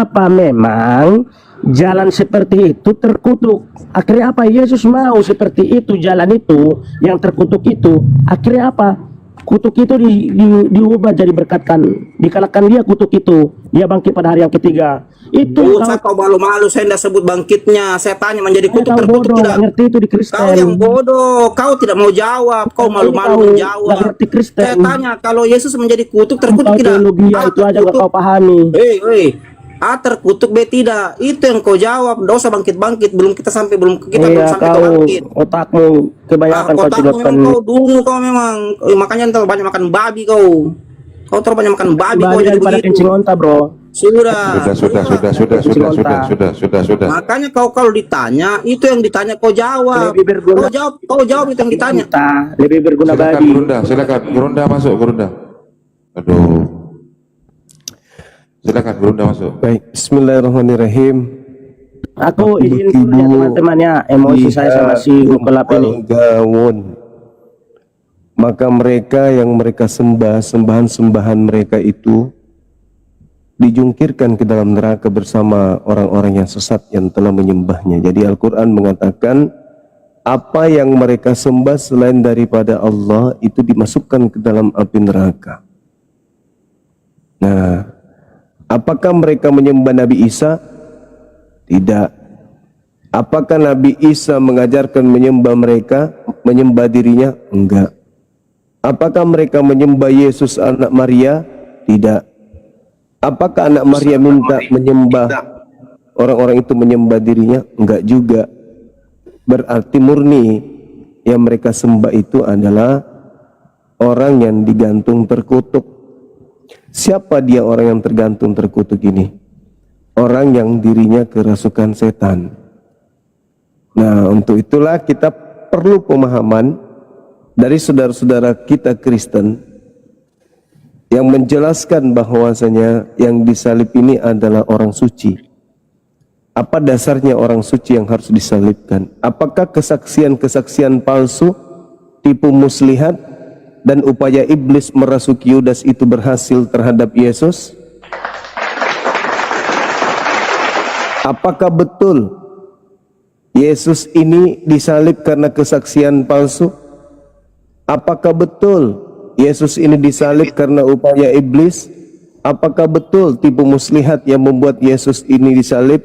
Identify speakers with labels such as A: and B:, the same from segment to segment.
A: apa memang jalan seperti itu terkutuk? Akhirnya apa? Yesus mau seperti itu, jalan itu yang terkutuk itu. Akhirnya apa? Kutuk itu diubah jadi berkatkan, dikalahkan dia kutuk itu, dia bangkit pada hari yang ketiga. Itu
B: kau malu-malu, saya tidak sebut bangkitnya, saya tanya menjadi kutuk terkutuk
A: bodoh,
B: tidak?
A: ngerti itu di Kristen.
B: Kau yang bodoh, kau tidak mau jawab, kau malu-malu menjawab.
A: Ngerti Kristen.
B: Saya tanya, kalau Yesus menjadi kutuk terkutuk tidak?
A: Teologi itu aja gak kau pahami.
B: Terkutuk be tidak, itu yang kau jawab. Dosa bangkit-bangkit, belum kita sampai sampai
A: kau
B: bangkit.
A: Otakmu kebanyakan kau
B: memang kau dungu, kau memang makanya terlalu banyak makan babi kau terlalu banyak makan babi kau jadi begitu.
A: Kencing onta, bro.
B: Sudah.
C: Makanya
B: kau kalau ditanya, itu yang ditanya kau jawab. Kau jawab itu yang ditanya.
A: Lebih berguna bagi.
C: Silakan Gurunda masuk, Gurunda. Aduh. Silakan Gurunda masuk.
D: Baik, bismillahirrahmanirrahim.
A: Aku izin dulu ya teman-temannya, emosi saya sama si Ukelap ini.
D: Maka mereka yang mereka sembah, sembahan-sembahan mereka itu dijungkirkan ke dalam neraka bersama orang-orang yang sesat yang telah menyembahnya. Jadi Al-Quran mengatakan apa yang mereka sembah selain daripada Allah itu dimasukkan ke dalam api neraka. Nah, apakah mereka menyembah Nabi Isa? Tidak. Apakah Nabi Isa mengajarkan menyembah dirinya? Enggak. Apakah mereka menyembah Yesus anak Maria? Tidak. Apakah anak Maria minta menyembah orang-orang itu menyembah dirinya? Enggak juga. Berarti murni yang mereka sembah itu adalah orang yang digantung terkutuk. Siapa dia orang yang tergantung terkutuk ini? Orang yang dirinya kerasukan setan. Nah, untuk itulah kita perlu pemahaman dari saudara-saudara kita Kristen yang menjelaskan bahwasanya yang disalib ini adalah orang suci. Apa dasarnya orang suci yang harus disalibkan? Apakah kesaksian-kesaksian palsu, tipu muslihat, dan upaya iblis merasuki Yudas itu berhasil terhadap Yesus? Apakah betul Yesus ini disalib karena kesaksian palsu? Apakah betul Yesus ini disalib karena upaya iblis? Apakah betul tipu muslihat yang membuat Yesus ini disalib?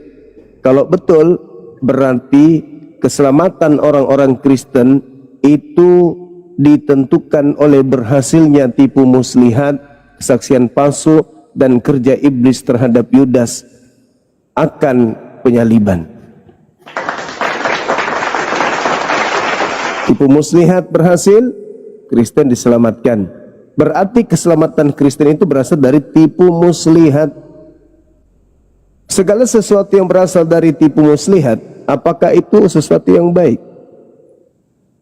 D: Kalau betul, berarti keselamatan orang-orang Kristen itu ditentukan oleh berhasilnya tipu muslihat, kesaksian palsu, dan kerja iblis terhadap Yudas akan penyaliban. Tipu muslihat berhasil, Kristen diselamatkan. Berarti keselamatan Kristen itu berasal dari tipu muslihat. Segala sesuatu yang berasal dari tipu muslihat, apakah itu sesuatu yang baik?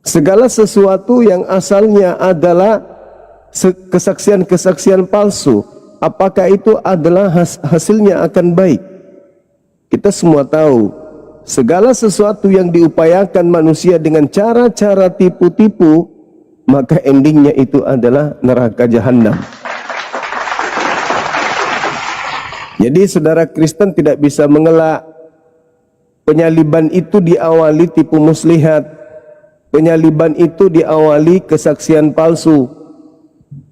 D: Segala sesuatu yang asalnya adalah kesaksian-kesaksian palsu, apakah itu adalah hasilnya akan baik? Kita semua tahu, segala sesuatu yang diupayakan manusia dengan cara-cara tipu-tipu, maka endingnya itu adalah neraka jahanam. Jadi saudara Kristen tidak bisa mengelak penyaliban itu diawali tipu muslihat, penyaliban itu diawali kesaksian palsu.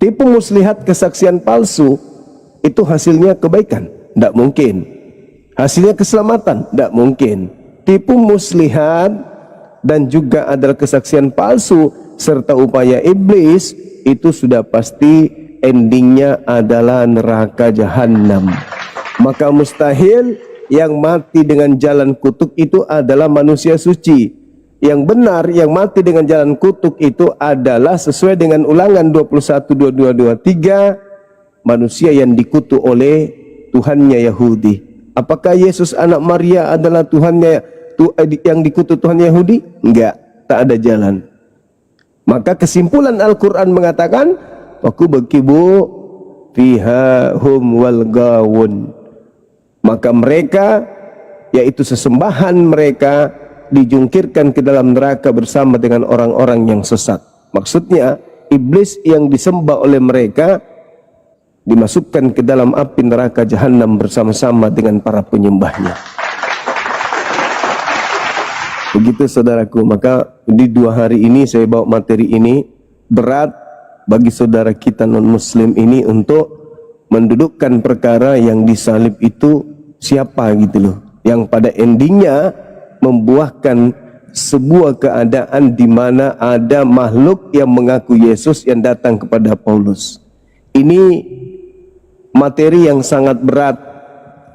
D: Tipu muslihat, kesaksian palsu itu hasilnya kebaikan? Tidak mungkin. Hasilnya keselamatan? Tidak mungkin. Tipu muslihat dan juga adalah kesaksian palsu serta upaya iblis, itu sudah pasti endingnya adalah neraka jahanam. Maka mustahil yang mati dengan jalan kutuk itu adalah manusia suci. Yang benar yang mati dengan jalan kutuk itu adalah sesuai dengan Ulangan 21:22-23, manusia yang dikutuk oleh Tuhannya Yahudi. Apakah Yesus anak Maria adalah Tuhannya yang dikutuk Tuhan Yahudi? Enggak, tak ada jalan. Maka kesimpulan Al-Quran mengatakan, Waku bekibu fiha hum wal gawun. Maka mereka, yaitu sesembahan mereka, dijungkirkan ke dalam neraka bersama dengan orang-orang yang sesat. Maksudnya, iblis yang disembah oleh mereka dimasukkan ke dalam api neraka jahanam bersama-sama dengan para penyembahnya. Begitu saudaraku, maka di 2 hari ini saya bawa materi ini. Berat bagi saudara kita non-muslim ini untuk mendudukkan perkara yang disalib itu siapa gitu loh, yang pada endingnya membuahkan sebuah keadaan di mana ada makhluk yang mengaku Yesus yang datang kepada Paulus. Ini materi yang sangat berat.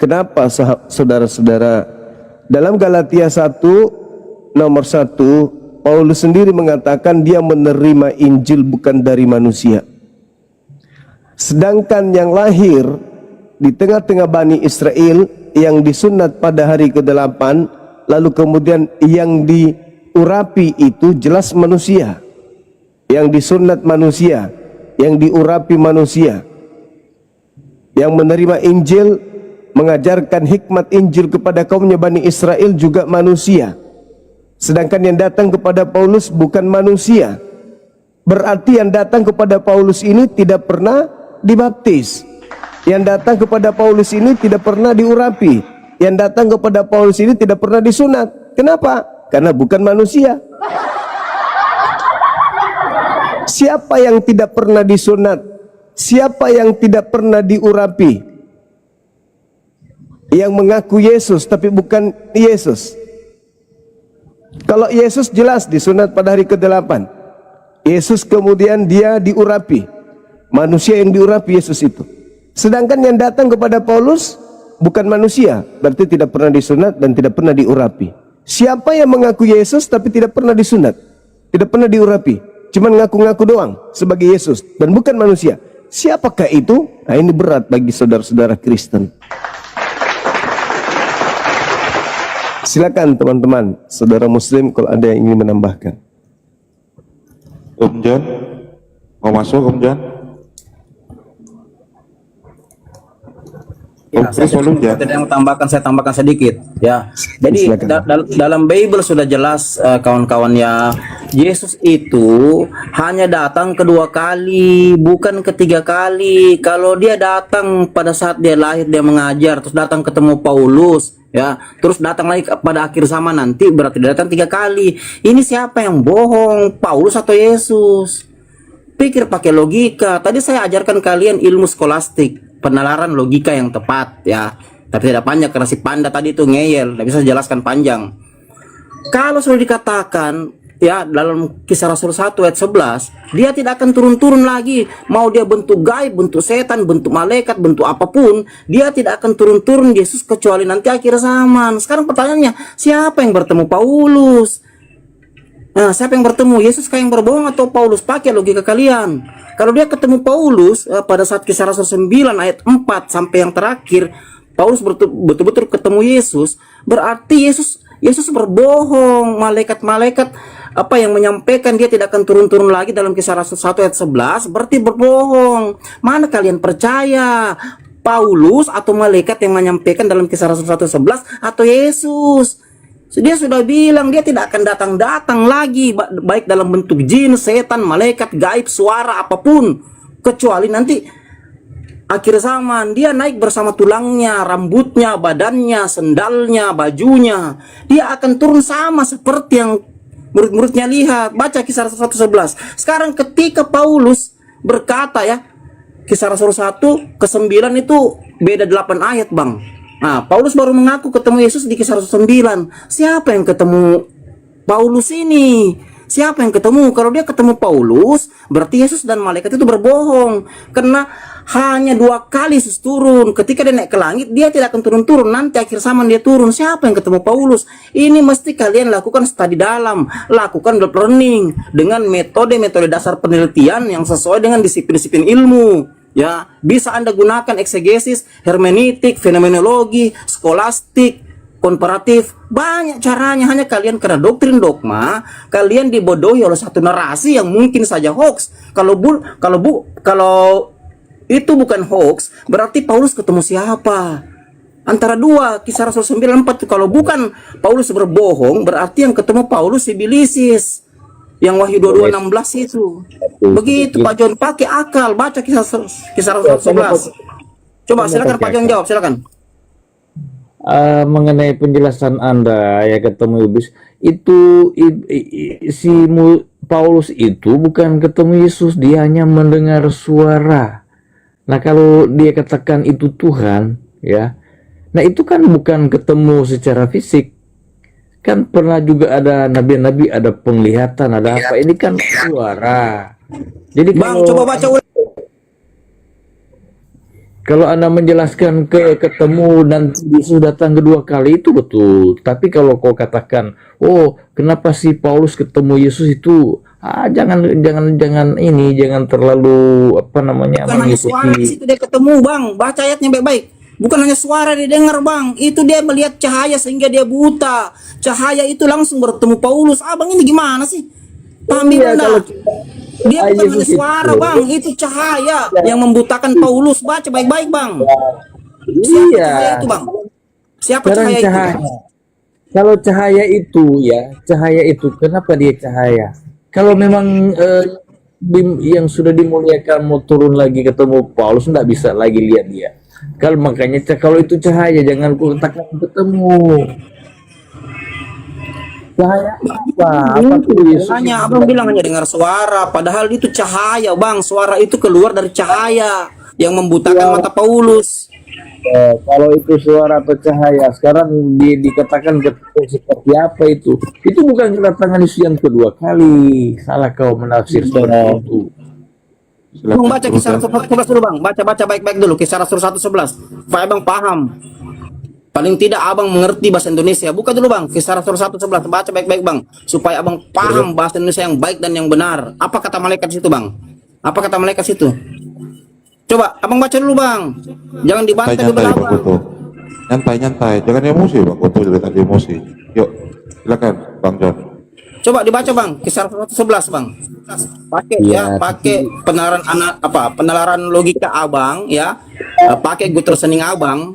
D: Kenapa saudara-saudara? Dalam Galatia 1 nomor 1, Paulus sendiri mengatakan dia menerima Injil bukan dari manusia. Sedangkan yang lahir di tengah-tengah Bani Israel yang disunat pada hari ke-8, lalu kemudian yang diurapi itu jelas manusia. Yang disunat manusia, yang diurapi manusia. Yang menerima Injil, mengajarkan hikmat Injil kepada kaumnya Bani Israel juga manusia. Sedangkan yang datang kepada Paulus bukan manusia. Berarti yang datang kepada Paulus ini tidak pernah dibaptis. Yang datang kepada Paulus ini tidak pernah diurapi. Yang datang kepada Paulus ini tidak pernah disunat. Kenapa? Karena bukan manusia. Siapa yang tidak pernah disunat? Siapa yang tidak pernah diurapi? Yang mengaku Yesus tapi bukan Yesus. Kalau Yesus jelas disunat pada hari ke-8. Yesus kemudian dia diurapi. Manusia yang diurapi Yesus itu. Sedangkan yang datang kepada Paulus bukan manusia, berarti tidak pernah disunat dan tidak pernah diurapi. Siapa yang mengaku Yesus tapi tidak pernah disunat, tidak pernah diurapi, cuma ngaku-ngaku doang sebagai Yesus dan bukan manusia? Siapakah itu? Nah, ini berat bagi saudara-saudara Kristen. Silakan teman-teman, saudara muslim kalau ada yang ingin menambahkan.
C: Om Jan, mau masuk Om Jan?
B: Ya, saya tambahkan sedikit ya. Jadi dalam Bible sudah jelas kawan-kawan ya, Yesus itu hanya datang kedua kali, bukan ketiga kali. Kalau dia datang pada saat dia lahir, dia mengajar, terus datang ketemu Paulus ya, terus datang lagi pada akhir zaman nanti, berarti dia datang 3 kali. Ini siapa yang bohong, Paulus atau Yesus? Pikir pakai logika. Tadi saya ajarkan kalian ilmu skolastik, penalaran logika yang tepat ya, tapi tidak panjang karena si Panda tadi itu ngeyel, tidak bisa jelaskan panjang. Kalau sudah dikatakan ya dalam Kisah Rasul 1 ayat 11, dia tidak akan turun-turun lagi, mau dia bentuk gaib, bentuk setan, bentuk malaikat, bentuk apapun, dia tidak akan turun-turun Yesus kecuali nanti akhir zaman. Sekarang pertanyaannya, siapa yang bertemu Paulus? Nah, siapa yang bertemu? Yesus kah yang berbohong atau Paulus? Pakai logika kalian. Kalau dia ketemu Paulus pada saat Kisah Rasul 9 ayat 4 sampai yang terakhir, Paulus betul-betul ketemu Yesus, berarti Yesus berbohong. Malaikat-malaikat apa yang menyampaikan dia tidak akan turun-turun lagi dalam Kisah Rasul 1 ayat 11 berarti berbohong. Mana kalian percaya? Paulus atau malaikat yang menyampaikan dalam Kisah Rasul 1 ayat 11 atau Yesus? Dia sudah bilang dia tidak akan datang lagi, baik dalam bentuk jin, setan, malaikat, gaib, suara, apapun, kecuali nanti akhir zaman. Dia naik bersama tulangnya, rambutnya, badannya, sendalnya, bajunya. Dia akan turun sama seperti yang murid-muridnya lihat. Baca Kisah Rasul 1:11. Sekarang ketika Paulus berkata ya, Kisah Rasul 1 ke 9 itu beda 8 ayat bang. Nah, Paulus baru mengaku ketemu Yesus di Kisah Rasul 9. Siapa yang ketemu Paulus ini? Siapa yang ketemu? Kalau dia ketemu Paulus, berarti Yesus dan malaikat itu berbohong. Karena hanya 2 kali Yesus turun. Ketika dia naik ke langit, dia tidak akan turun-turun. Nanti akhir zaman dia turun. Siapa yang ketemu Paulus? Ini mesti kalian lakukan studi dalam, lakukan deep learning dengan metode-metode dasar penelitian yang sesuai dengan disiplin-disiplin ilmu. Ya, bisa Anda gunakan eksegesis, hermeneutik, fenomenologi, skolastik, komparatif, banyak caranya. Hanya kalian karena doktrin dogma, kalian dibodohi oleh satu narasi yang mungkin saja hoax. Kalau itu bukan hoax, berarti Paulus ketemu siapa? Antara 2, Kisah Rasul 9:4. Kalau bukan Paulus berbohong, berarti yang ketemu Paulus si Bilisis. Yang Wahyu 22:16 itu. Begitu Pak John, pakai akal, baca kisah Rasul 11. Coba silakan Pak John jawab, silakan.
E: Mengenai penjelasan Anda ya ketemu iblis itu Paulus itu bukan ketemu Yesus, dia hanya mendengar suara. Nah, kalau dia katakan itu Tuhan ya, nah itu kan bukan ketemu secara fisik. Kan pernah juga ada nabi-nabi, ada penglihatan, ada apa, ini kan suara. Jadi
B: Bang, coba baca ulang.
E: kalau Anda menjelaskan ketemu dan Yesus datang kedua kali itu betul. Tapi kalau kau katakan, oh kenapa si Paulus ketemu Yesus itu? Jangan terlalu apa namanya
B: Bukan hanya suara di situ dia ketemu, Bang. Baca ayatnya baik-baik. Bukan hanya suara dia dengar, Bang. Itu dia melihat cahaya sehingga dia buta. Cahaya itu langsung bertemu Paulus. Abang ini gimana sih? Paham Anda? Dia bukan hanya suara, Bang. Itu cahaya yang membutakan Paulus. Baca baik-baik, Bang. Siapa cahaya itu, Bang? Siapa cahaya itu?
E: Kalau cahaya itu ya, cahaya itu kenapa dia cahaya? Kalau memang yang sudah dimuliakan mau turun lagi ketemu Paulus, nggak bisa lagi lihat dia. Kalau makanya kalau itu cahaya jangan katakan ketemu. Cahaya apa? Apa tuh Yesus?
B: Hanya abang bilang hanya dengar suara, padahal itu cahaya, Bang. Suara itu keluar dari cahaya yang membutakan mata Paulus.
E: Kalau itu suara atau cahaya, sekarang dikatakan seperti apa itu? Itu bukan kedatangan Yesus yang kedua kali. Salah kau menafsir seperti itu.
B: Bang, baca kisah Rasul 11 dulu, Bang. Baca baik-baik dulu kisah Rasul 1:11. Supaya Abang paham. Paling tidak Abang mengerti bahasa Indonesia. Buka dulu, Bang. Kisah Rasul 1:11. Baca baik-baik, Bang. Supaya Abang paham bahasa Indonesia yang baik dan yang benar. Apa kata malaikat situ, Bang? Apa kata malaikat situ? Coba Abang baca dulu, Bang. Jangan dibantai dulu,
C: Bang
B: Abang.
C: Goto. Nyantai. Jangan emosi, Bang Goto. Jangan emosi. Yuk, silakan, Bang John.
B: Coba dibaca, Bang. Kisah 1:11, Bang. Pakai pakai penalaran logika Abang ya. Pakai gutter sening Abang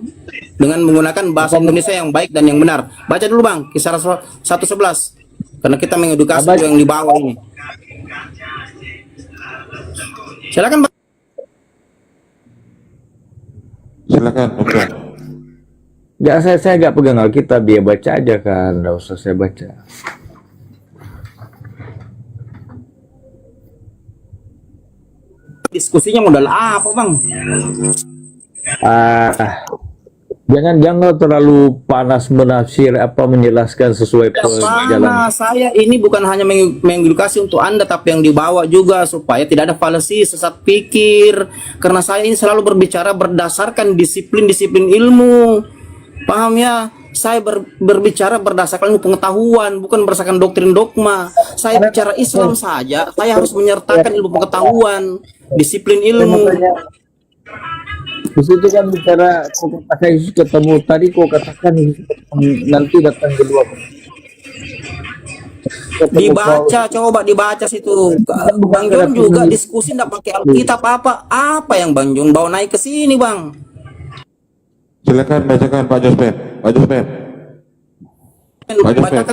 B: dengan menggunakan bahasa Indonesia yang baik dan yang benar. Baca dulu, Bang, kisah 1:11. Karena kita mengedukasi yang di bawah ini. Silakan, Bang.
C: Silakan, Bang John.
E: Nggak, saya nggak pegang Alkitab, dia baca aja kan, nggak usah saya baca.
B: Diskusinya modal apa, Bang?
E: Jangan terlalu panas menafsir apa menjelaskan sesuai
B: Karena saya ini bukan hanya mengedukasi untuk Anda, tapi yang dibawa juga supaya tidak ada fallacy, sesat pikir. Karena saya ini selalu berbicara berdasarkan disiplin ilmu. Paham ya? Saya berbicara berdasarkan pengetahuan, bukan berdasarkan doktrin dogma. Saya bicara Islam saja, saya harus menyertakan ilmu pengetahuan, disiplin ilmu.
E: Di situ kan bicara kok katakan Yesus ketemu tadi, kok katakan nanti datang kedua.
B: Dibaca, coba dibaca situ. Bang Jon juga diskusi tidak pakai Alkitab apa yang Bang Jon bawa naik ke sini, Bang?
C: Silakan bacakan Pak Jospen.
B: Bacakan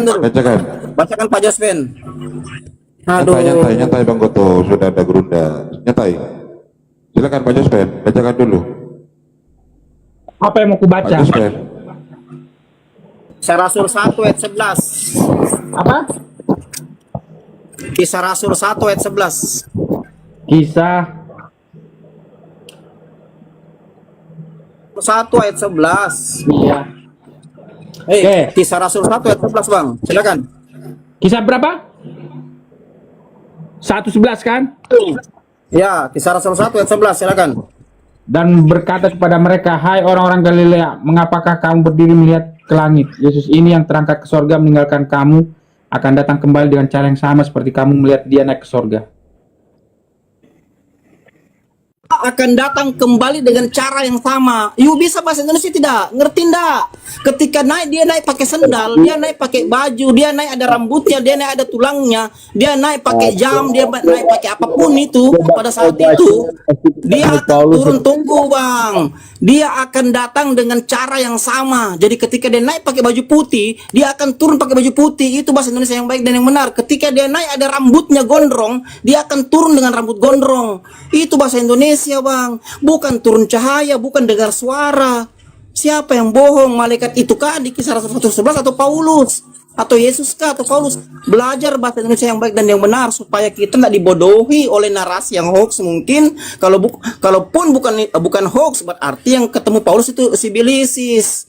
B: dulu. Bacakan Pak Jospen. Aduh.
C: Nyantai Bang Goto, sudah ada gerunda. Nyantai. Silakan Pak Jospen, bacakan dulu.
F: Apa yang mau ku baca?
C: Pak Jospen.
B: Kisah Rasul 1 ayat 11.
F: Apa?
B: Kisah Rasul 1 ayat 11.
F: Kisah
B: 1 ayat 11.
F: Iya. Oke.
B: Kisah Rasul 1 ayat 11, Bang. Silakan.
F: Kisah berapa? 1:11 kan?
B: Ya, Kisah Rasul 1 ayat 11, silakan.
F: Dan berkata kepada mereka, hai orang-orang Galilea, mengapakah kamu berdiri melihat ke langit? Yesus ini yang terangkat ke sorga meninggalkan kamu akan datang kembali dengan cara yang sama seperti kamu melihat dia naik ke sorga.
B: Akan datang kembali dengan cara yang sama. Yuk, bisa bahasa Indonesia tidak? Ngerti enggak? Ketika naik, dia naik pakai sendal, dia naik pakai baju, dia naik ada rambutnya, dia naik ada tulangnya, dia naik pakai jam, dia naik pakai apapun itu. Pada saat itu dia akan turun, tunggu bang, dia akan datang dengan cara yang sama. Jadi ketika dia naik pakai baju putih, dia akan turun pakai baju putih. Itu bahasa Indonesia yang baik dan yang benar. Ketika dia naik ada rambutnya gondrong, dia akan turun dengan rambut gondrong. Itu bahasa Indonesia bang, bukan turun cahaya, bukan dengar suara. Siapa yang bohong? Malaikat itu kah di Kisah Rasul 1:11 atau Paulus? Atau Yesus kah atau Paulus? Belajar bahasa Indonesia yang baik dan yang benar supaya kita tidak dibodohi oleh narasi yang hoax mungkin. Kalaupun bukan hoax, berarti yang ketemu Paulus itu sibilisis.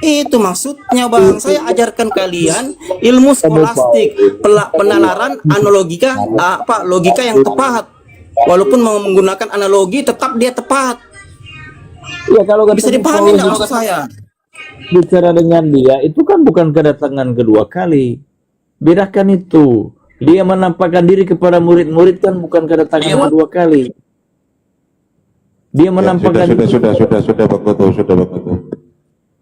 B: Itu maksudnya bang. Saya ajarkan kalian ilmu skolastik, penalaran analogika, logika yang tepat. Walaupun mau menggunakan analogi, tetap dia tepat.
E: Ya, kalau
B: Bisa dipahami nggak maksud saya?
E: bicara dengan dia itu kan bukan kedatangan kedua kali. Bedakan itu. Dia menampakkan diri kepada murid-murid kan bukan kedatangan kedua kali. Dia menampakkan
C: Sudah Bang Goto, sudah Bang Goto.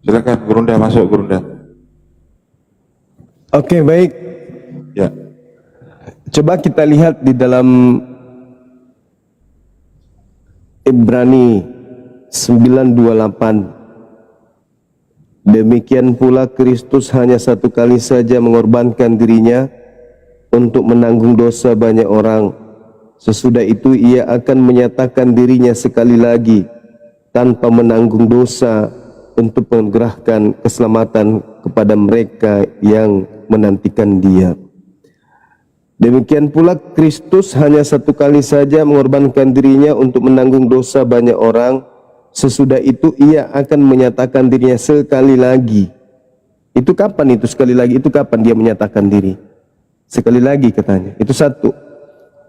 C: Silakan Gurunda, masuk Gurunda.
D: Oke, baik.
C: Ya.
D: Coba kita lihat di dalam Ibrani 9:28. Demikian pula Kristus hanya satu kali saja mengorbankan dirinya untuk menanggung dosa banyak orang. Sesudah itu ia akan menyatakan dirinya sekali lagi tanpa menanggung dosa untuk menganugerahkan keselamatan kepada mereka yang menantikan dia. Demikian pula Kristus hanya satu kali saja mengorbankan dirinya untuk menanggung dosa banyak orang. Sesudah itu ia akan menyatakan dirinya sekali lagi. Itu kapan itu sekali lagi? Itu kapan dia menyatakan diri? Sekali lagi katanya. Itu satu.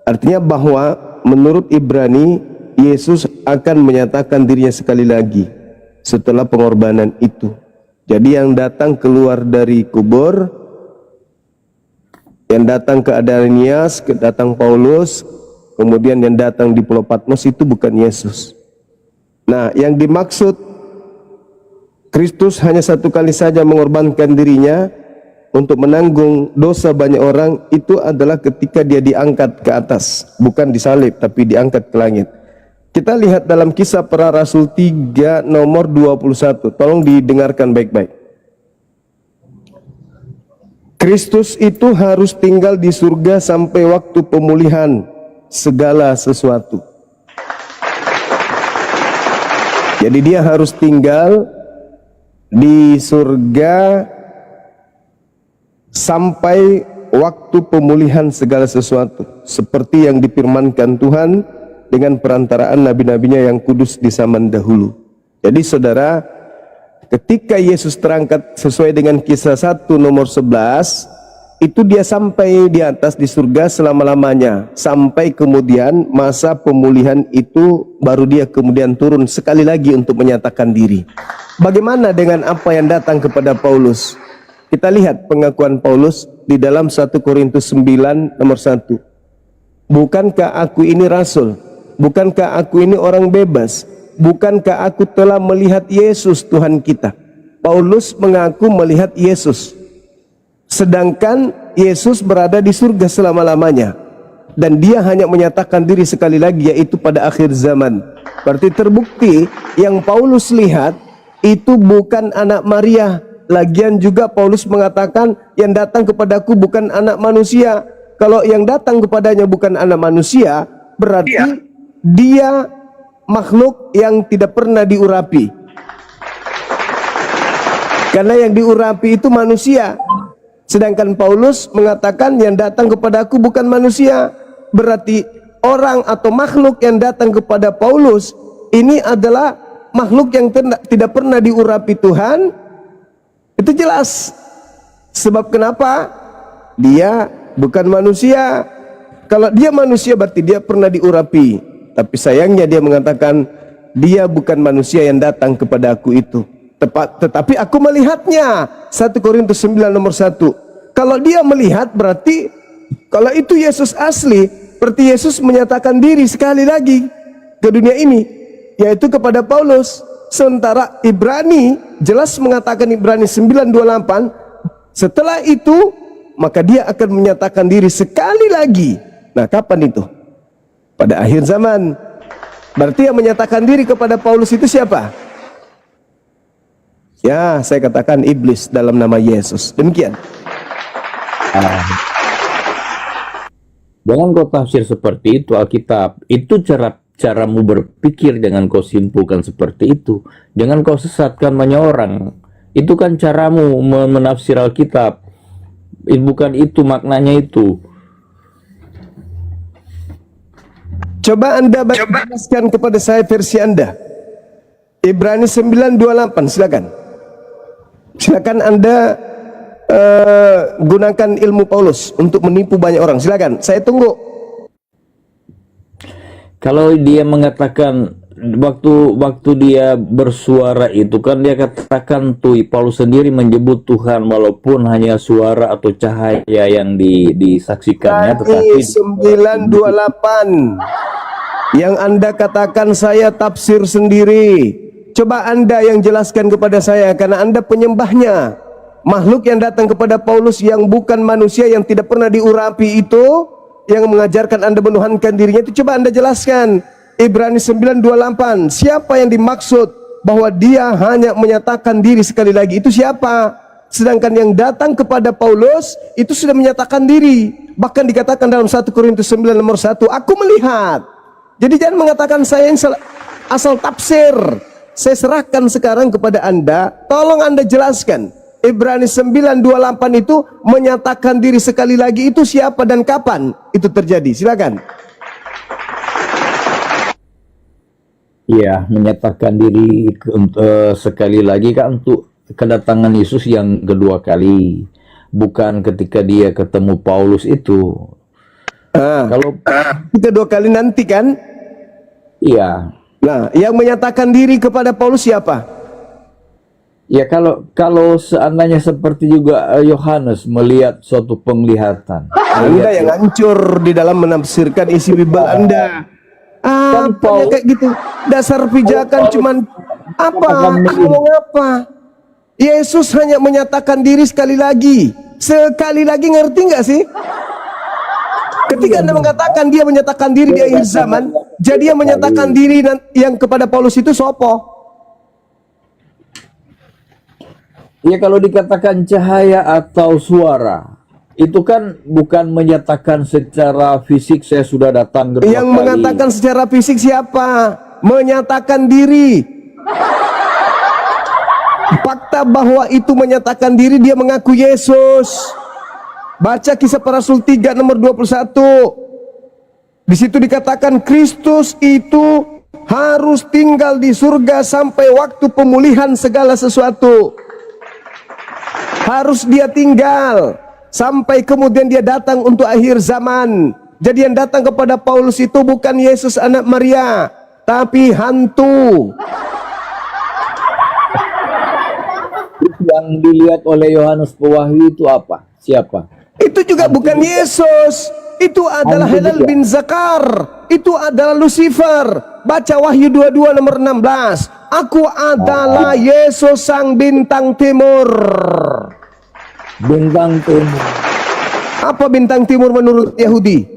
D: Artinya bahwa menurut Ibrani, Yesus akan menyatakan dirinya sekali lagi setelah pengorbanan itu. Jadi yang datang keluar dari kubur, yang datang ke Ananias, datang Paulus, kemudian yang datang di Pulau Patmos itu bukan Yesus. Nah, yang dimaksud Kristus hanya satu kali saja mengorbankan dirinya untuk menanggung dosa banyak orang, itu adalah ketika dia diangkat ke atas, bukan disalib tapi diangkat ke langit. Kita lihat dalam Kisah Para Rasul 3 nomor 21. Tolong didengarkan baik-baik. Kristus itu harus tinggal di surga sampai waktu pemulihan segala sesuatu. Jadi dia harus tinggal di surga sampai waktu pemulihan segala sesuatu, seperti yang difirmankan Tuhan dengan perantaraan nabi-nabinya yang kudus di zaman dahulu. Jadi saudara, ketika Yesus terangkat sesuai dengan Kisah 1 nomor 11, itu dia sampai di atas di surga selama-lamanya, sampai kemudian masa pemulihan itu baru dia kemudian turun sekali lagi untuk menyatakan diri. Bagaimana dengan apa yang datang kepada Paulus? Kita lihat pengakuan Paulus di dalam 1 Korintus 9 nomor 1. Bukankah aku ini rasul? Bukankah aku ini orang bebas? Bukankah aku telah melihat Yesus Tuhan kita? Paulus mengaku melihat Yesus. Sedangkan Yesus berada di surga selama-lamanya. Dan dia hanya menyatakan diri sekali lagi, yaitu pada akhir zaman. Berarti terbukti yang Paulus lihat itu bukan anak Maria. Lagian juga Paulus mengatakan yang datang kepadaku bukan anak manusia. Kalau yang datang kepadanya bukan anak manusia, berarti dia makhluk yang tidak pernah diurapi. Karena yang diurapi itu manusia. Sedangkan Paulus mengatakan yang datang kepadaku bukan manusia. Berarti orang atau makhluk yang datang kepada Paulus ini adalah makhluk yang tidak pernah diurapi Tuhan. Itu jelas. Sebab kenapa? Dia bukan manusia. Kalau dia manusia berarti dia pernah diurapi. Tapi sayangnya dia mengatakan dia bukan manusia yang datang kepada aku itu. Tetapi aku melihatnya. 1 Korintus 9 nomor 1. Kalau dia melihat berarti kalau itu Yesus asli, berarti Yesus menyatakan diri sekali lagi ke dunia ini, yaitu kepada Paulus. Sementara Ibrani jelas mengatakan, Ibrani 9:28, setelah itu maka dia akan menyatakan diri sekali lagi. Nah, kapan itu? Pada akhir zaman. Berarti yang menyatakan diri kepada Paulus itu siapa? Ya, saya katakan iblis dalam nama Yesus. Demikian.
E: Jangan kau tafsir seperti itu Alkitab. Itu caramu berpikir, jangan kau simpulkan seperti itu. Jangan kau sesatkan banyak orang. Itu kan caramu menafsir Alkitab. Bukan itu maknanya itu.
D: Coba Anda jelaskan kepada saya versi Anda. Ibrani 9:28, silakan. Silakan Anda gunakan ilmu Paulus untuk menipu banyak orang. Silakan, saya tunggu.
E: Kalau dia mengatakan waktu dia bersuara itu kan dia katakan tuh, Paulus sendiri menyebut Tuhan walaupun hanya suara atau cahaya yang disaksikannya, tetapi
D: 9:28 yang Anda katakan saya tafsir sendiri. Coba Anda yang jelaskan kepada saya, karena Anda penyembahnya. Makhluk yang datang kepada Paulus yang bukan manusia, yang tidak pernah diurapi itu, yang mengajarkan Anda menuhankan dirinya itu, coba Anda jelaskan. Ibrani 9:28, siapa yang dimaksud bahwa dia hanya menyatakan diri sekali lagi, itu siapa? Sedangkan yang datang kepada Paulus itu sudah menyatakan diri. Bahkan dikatakan dalam 1 Korintus 9:1, aku melihat. Jadi jangan mengatakan saya yang asal tafsir. Saya serahkan sekarang kepada Anda, tolong Anda jelaskan. Ibrani 9:28 itu menyatakan diri sekali lagi itu siapa dan kapan itu terjadi? Silakan.
E: ya menyatakan diri sekali lagi kan untuk kedatangan Yesus yang kedua kali, bukan ketika dia ketemu Paulus itu. Kalau
D: kedua kali nanti kan?
E: iya.
D: Nah, yang menyatakan diri kepada Paulus siapa?
E: Ya kalau seandainya seperti juga Yohanes melihat suatu penglihatan.
D: Anda yang hancur di dalam menafsirkan isi Bible Anda. Apa kayak gitu? Dasar pijakan cuman apa? Ngomong apa? Yesus hanya menyatakan diri sekali lagi. Sekali lagi, ngerti nggak sih? Ketika Anda mengatakan dia menyatakan diri di akhir zaman, jadi yang menyatakan diri yang kepada Paulus itu sopo?
E: Ya kalau dikatakan cahaya atau suara, itu kan bukan menyatakan secara fisik saya sudah datang kedua
D: Yang
E: kali.
D: mengatakan secara fisik siapa? Menyatakan diri. Fakta bahwa itu menyatakan diri, dia mengaku Yesus. Baca Kisah Para Rasul 3 nomor 21. Di situ dikatakan Kristus itu harus tinggal di surga sampai waktu pemulihan segala sesuatu. Harus dia tinggal sampai kemudian dia datang untuk akhir zaman. Jadi yang datang kepada Paulus itu bukan Yesus anak Maria, tapi hantu.
E: Yang dilihat oleh Yohanes Pewahyu itu apa? Siapa?
D: Itu juga bukan Yesus. Itu adalah Helal bin Zakar. Itu adalah Lucifer. Baca Wahyu 22 nomor 16. Aku adalah Yesus sang bintang timur.
E: Bintang timur.
D: Apa bintang timur menurut Yahudi?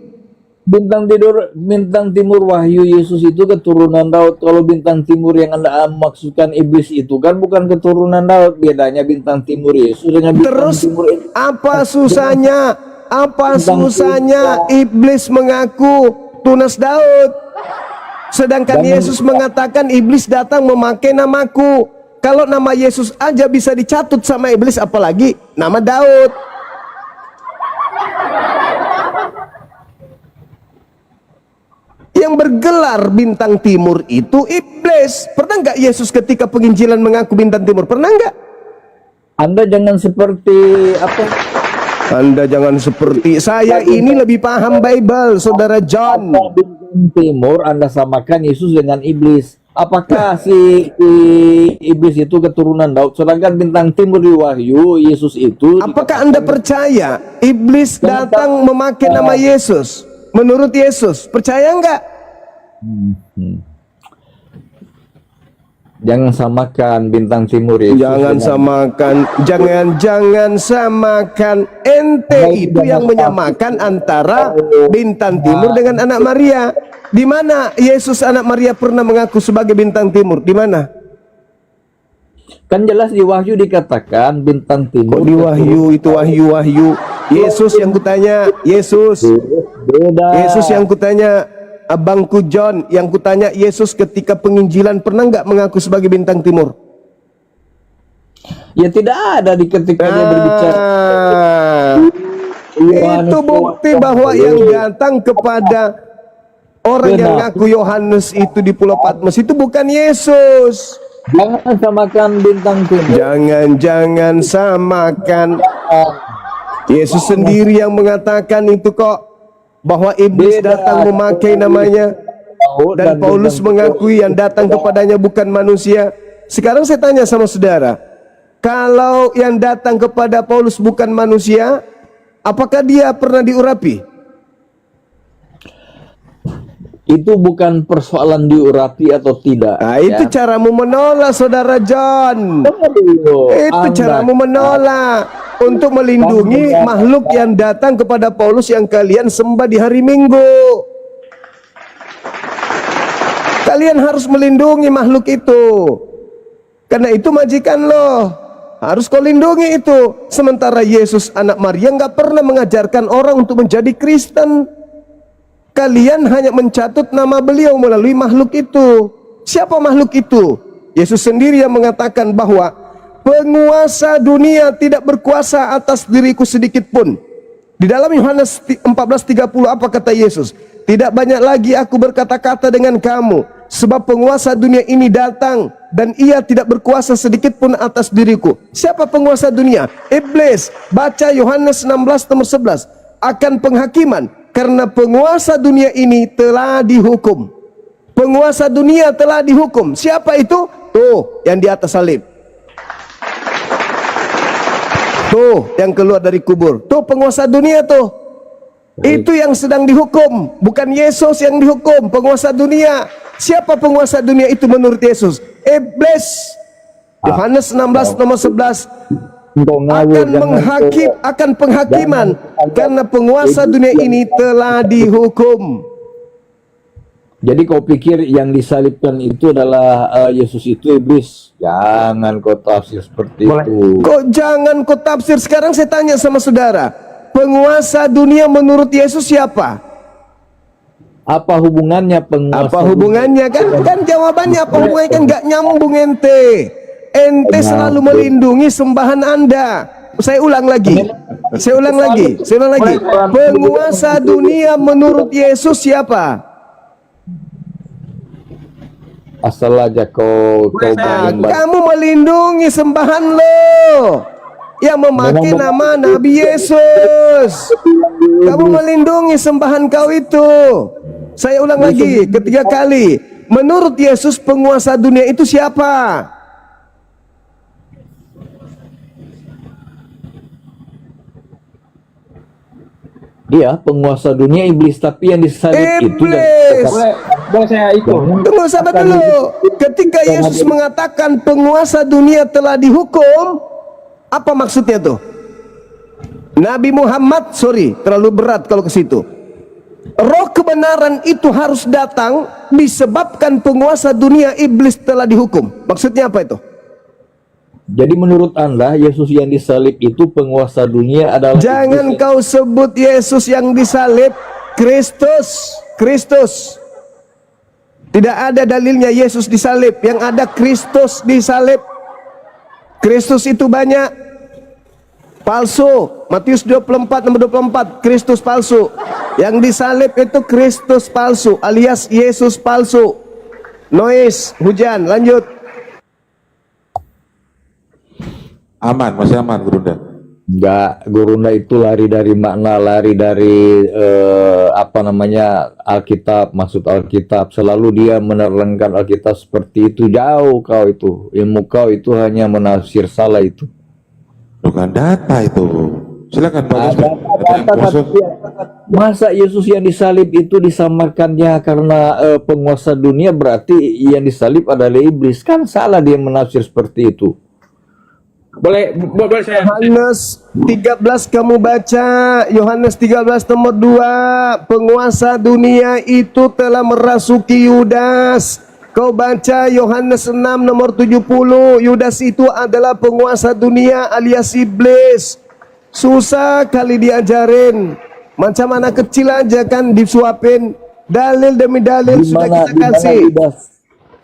E: Bintang timur Wahyu Yesus itu keturunan Daud. Kalau bintang timur yang Anda maksudkan iblis itu kan bukan keturunan Daud. Bedanya bintang timur Yesus dengan bintang
D: Terus
E: timur itu.
D: apa susahnya? Apa susahnya iblis mengaku tunas Daud? Sedangkan Yesus mengatakan iblis datang memakai namaku. Kalau nama Yesus aja bisa dicatut sama iblis, apalagi nama Daud. Yang bergelar bintang timur itu iblis. Pernah nggak Yesus ketika penginjilan mengaku bintang timur? Pernah nggak?
E: Anda jangan seperti apa?
D: Anda jangan seperti saya, ini lebih paham Bible, Saudara John.
E: Bintang timur Anda samakan Yesus dengan iblis. Apakah si iblis itu keturunan Daud? Sedangkan bintang timur di Wahyu Yesus itu.
D: Apakah Anda percaya iblis datang memakai nama Yesus? Menurut Yesus, percaya enggak?
E: Jangan samakan bintang timur Yesus
D: Jangan
E: dengan-
D: samakan, jangan samakan. Ente itu yang menyamakan antara bintang timur dengan anak Maria. Di mana Yesus anak Maria pernah mengaku sebagai bintang timur? Di mana?
E: Kan jelas di Wahyu dikatakan bintang timur.
D: Kok di Wahyu itu Wahyu. Yesus yang kutanya, Yesus
E: Beda.
D: Yesus yang kutanya, abangku John yang kutanya, Yesus ketika penginjilan pernah nggak mengaku sebagai bintang timur?
E: Ya tidak ada di ketika dia berbicara.
D: Nah, itu bukti bahwa yang datang kepada orang yang
E: Benar.
D: ngaku Yohanes itu di Pulau Patmos itu bukan Yesus.
E: Jangan samakan bintang timur.
D: Jangan samakan. Yesus sendiri yang mengatakan itu kok, bahwa iblis
E: Beda.
D: datang memakai namanya, dan Paulus
E: bintang
D: mengakui yang datang kepadanya bukan manusia. Sekarang saya tanya sama saudara, kalau yang datang kepada Paulus bukan manusia, apakah dia pernah diurapi?
E: Itu bukan persoalan diurapi atau tidak.
D: Nah, itu caramu menolak, saudara John. Itu caramu menolak untuk melindungi makhluk yang datang kepada Paulus yang kalian sembah di hari Minggu. Kalian harus melindungi makhluk itu, karena itu majikan lo. Harus kau lindungi itu. Sementara Yesus anak Maria nggak pernah mengajarkan orang untuk menjadi Kristen. Kalian hanya mencatut nama beliau melalui makhluk itu. Siapa makhluk itu? Yesus sendiri yang mengatakan bahwa penguasa dunia tidak berkuasa atas diriku sedikit pun. Di dalam Yohanes 14:30 apa kata Yesus? Tidak banyak lagi aku berkata-kata dengan kamu, sebab penguasa dunia ini datang dan ia tidak berkuasa sedikit pun atas diriku. Siapa penguasa dunia? Iblis. Baca Yohanes 16 nomor 11. Akan penghakiman, karena penguasa dunia ini telah dihukum. Penguasa dunia telah dihukum. Siapa itu? Tuh, yang di atas salib. Tuh, yang keluar dari kubur. Tuh, penguasa dunia tuh. Itu yang sedang dihukum. Bukan Yesus yang dihukum, penguasa dunia. Siapa penguasa dunia itu menurut Yesus? Iblis. Yohanes 16 nomor 11. Akan penghakiman, karena penguasa dunia ini telah dihukum.
E: Jadi kau pikir yang disalibkan itu adalah Yesus itu iblis? Jangan kau tafsir seperti itu.
D: Kok jangan kau tafsir. Sekarang saya tanya sama saudara, penguasa dunia menurut Yesus siapa?
E: Apa hubungannya penguasa?
D: Apa hubungannya? Kan jawabannya apa hubungannya? Kan nggak nyambung ente. Ente selalu melindungi sembahan Anda. Saya ulang lagi. Penguasa dunia menurut Yesus siapa?
E: Asal aja kau
D: Kamu melindungi sembahan lo yang memakai nama Nabi Yesus. Kamu melindungi sembahan kau itu. Saya ulang lagi ketiga kali. Menurut Yesus penguasa dunia itu siapa?
E: Iya, penguasa dunia iblis, tapi yang disalib itu
D: Iblis.
F: Boleh saya ikut?
D: Tunggu sabar dulu. Ketika Yesus mengatakan penguasa dunia telah dihukum, apa maksudnya tuh? Nabi Muhammad, terlalu berat kalau ke situ. Roh kebenaran itu harus datang disebabkan penguasa dunia iblis telah dihukum. Maksudnya apa itu?
E: Jadi menurut Anda Yesus yang disalib itu penguasa dunia adalah
D: Jangan
E: iblis.
D: kau sebut Yesus yang disalib, Kristus. Tidak ada dalilnya Yesus disalib. Yang ada Kristus disalib. Kristus itu banyak. Palsu. Matius 24 nomor 24, Kristus palsu. Yang disalib itu Kristus palsu alias Yesus palsu. Noise, hujan, lanjut.
C: Aman, masih aman, Gurunda.
E: Enggak, Gurunda itu lari dari makna, lari dari Alkitab, maksud Alkitab. Selalu dia menerangkan Alkitab seperti itu. Jauh kau itu, ilmu kau itu hanya menafsir salah itu.
C: Bukan data itu. Silakan Pak
E: Ada
C: Jasmine. Ada yang
E: kata
C: kosong.
E: masa Yesus yang disalib itu disamakannya karena penguasa dunia, berarti yang disalib adalah iblis. Kan salah dia menafsir seperti itu.
F: Boleh saya.
D: Yohanes 13 kamu baca, Yohanes 13 nomor 2, penguasa dunia itu telah merasuki Yudas. Kau baca Yohanes 6 nomor 70, Yudas itu adalah penguasa dunia alias iblis. Susah kali diajarin, macam anak kecil aja kan disuapin, dalil demi dalil sudah kita kasih.